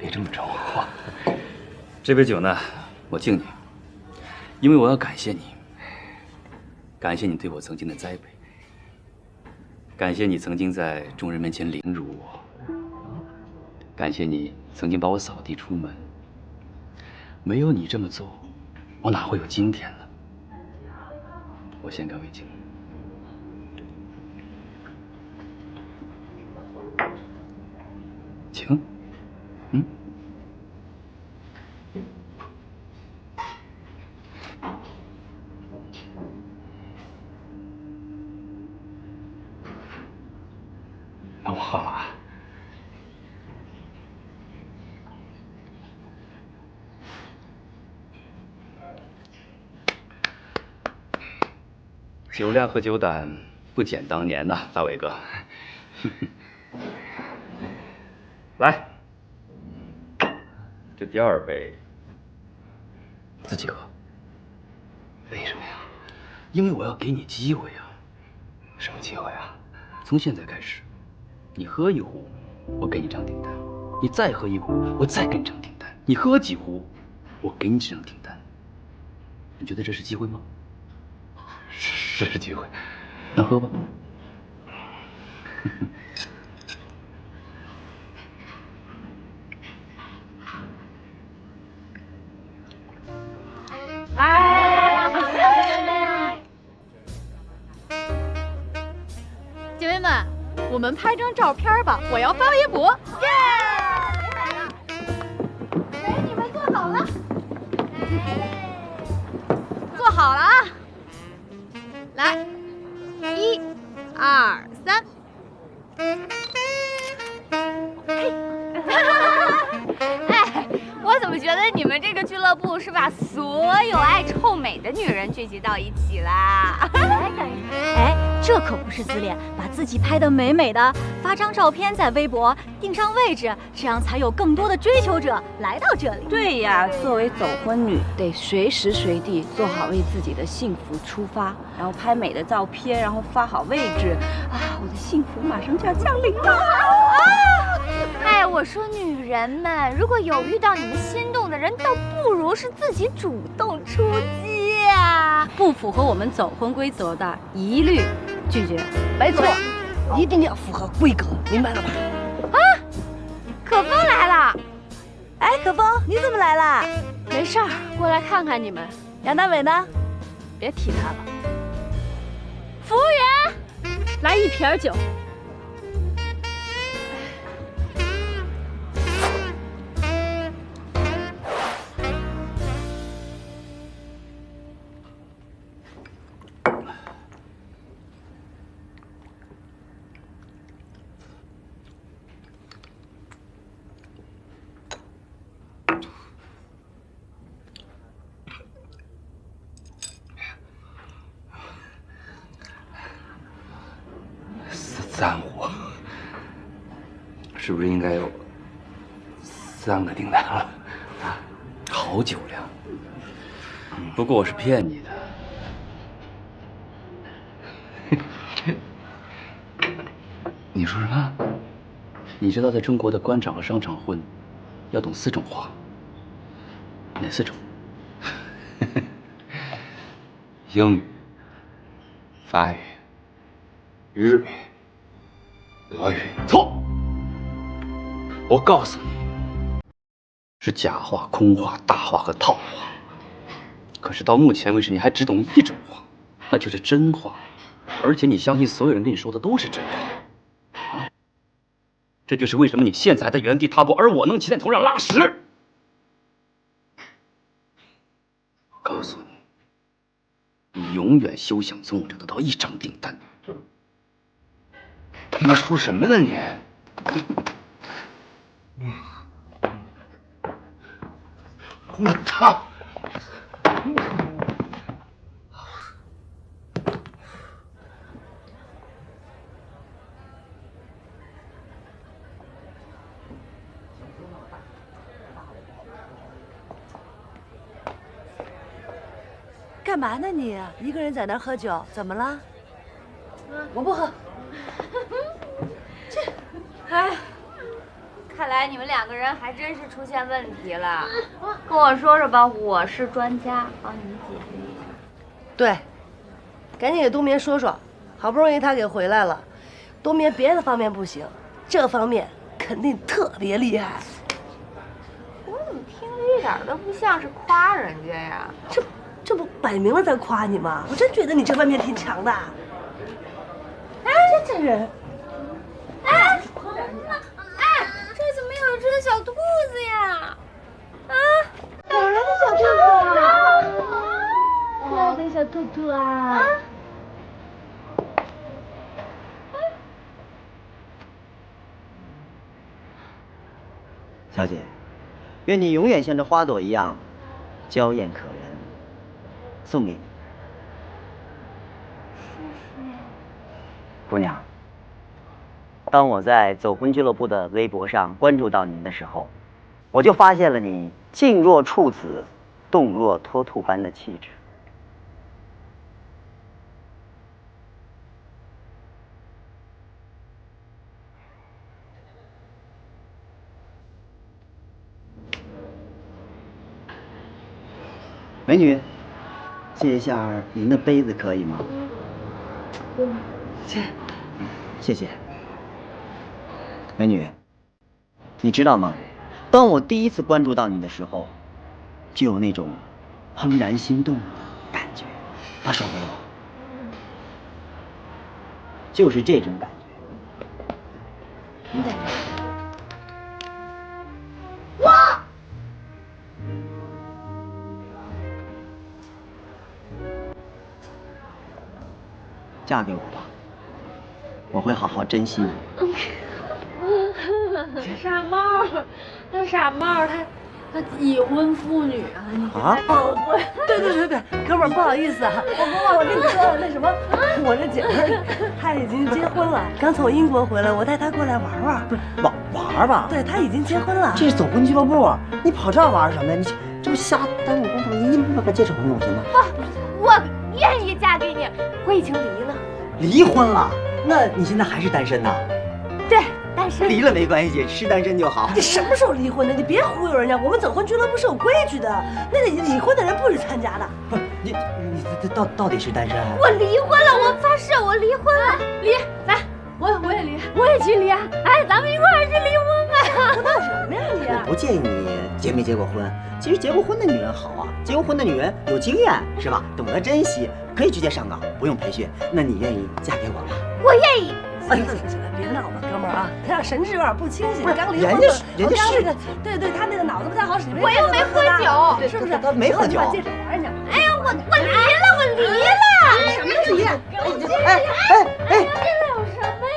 别这么招呼。这杯酒呢，我敬你，因为我要感谢你，感谢你对我曾经的栽培，感谢你曾经在众人面前凌辱我，感谢你曾经把我扫地出门。没有你这么做，我哪会有今天呢？我先干为敬。请。嗯。那我喝了啊。酒量和酒胆不减当年呐，大伟哥。来，这第二杯自己喝。为什么呀？因为我要给你机会啊。什么机会啊？从现在开始，你喝一壶，我给你张订单；你再喝一壶，我再给你张订单；你喝几壶，我给你这张订单。你觉得这是机会吗？是机会。那喝吧。姐妹们，我们拍张照片吧，我要发微博。耶！美女们坐好了，坐好了啊！来，1、2、3。哎，我怎么觉得你们这个俱乐部是把所有爱臭美的女人聚集到一起啦？哎，这可不是自恋，把自己拍得美美的，发张照片在微博，定上位置，这样才有更多的追求者来到这里。对呀，作为走婚女，得随时随地做好为自己的幸福出发，然后拍美的照片，然后发好位置，啊，我的幸福马上就要降临了。哎，我说女人们，如果有遇到你们心动的人，倒不如是自己主动出击啊！不符合我们走婚规则的，一律拒绝。没错，一定要符合规格，明白了吧？啊，可风来了！哎，可风，你怎么来啦？没事儿，过来看看你们。杨大伟呢？别提他了。服务员，来1瓶酒。3壶，是不是应该有3个订单了？啊，好酒量。不过我是骗你的。你说什么？你知道在中国的官场和商场混，要懂4种话，哪4种？英语、法语、日语、俄语。错！我告诉你，是假话、空话、大话和套话。可是到目前为止，你还只懂1种话，那就是真话。而且你相信所有人跟你说的都是真话。啊，这就是为什么你现在还在原地踏步，而我能骑在头上拉屎。我告诉你，你永远休想从我这得到1张订单。他妈说什么呢你？我操！干嘛呢你？一个人在那儿喝酒，怎么了？我不喝。哎，看来你们2个人还真是出现问题了。跟我说说吧，我是专家，帮你们解决一下。对，赶紧给冬眠说说，好不容易他给回来了，冬眠别的方面不行，这方面肯定特别厉害。我怎么听着一点都不像是夸人家呀？这不摆明了在夸你吗？我真觉得你这方面挺强的。哎，这人，哎，这怎么有一只小兔子呀？啊，哪来的小兔兔啊？可爱的小兔兔啊！小姐，愿你永远像这花朵一样娇艳可人，送给你。谢谢。姑娘，当我在走婚俱乐部的微博上关注到您的时候，我就发现了你静若处子，动若脱兔般的气质。美女，借一下您的杯子可以吗？谢谢。美女，你知道吗？当我第一次关注到你的时候，就有那种怦然心动的感觉。把手给我，就是这种感觉。你在这。哇！嫁给我吧，我会好好珍惜你。傻帽，那傻帽他已婚妇女啊！你啊？对，哥们儿不好意思啊，我跟你说那什么，我这姐们儿她已经结婚了，刚从英国回来，我带她过来玩玩。玩？对，她已经结婚了。这是走婚俱乐部，你跑这儿玩什么呀？你这不瞎耽误工作，你把戒指还给我行吗？我愿意嫁给你，我已经离了。离婚了？那你现在还是单身呢？对，单身。离了没关系，是单身就好。你什么时候离婚的？你别忽悠人家，我们走婚俱乐部是有规矩的，那得离婚的人不许参加的。不是你到底是单身？我离婚了，我发誓我离婚了。离，来，我也离，我也去离啊！哎，咱们一块儿去离婚吧！闹什么呀你？我不介意你结没结过婚，其实结过婚的女人好啊，结过婚的女人有经验是吧？懂得珍惜，可以直接上岗，不用培训。那你愿意嫁给我吗？我愿意。行了，别闹了，哥们儿啊，他俩神志有点不清醒，刚离婚。人家是对，他那个脑子不太好使。我又没喝酒，是不是？他没喝酒。把戒指还人家。哎呀，我离了。什么离？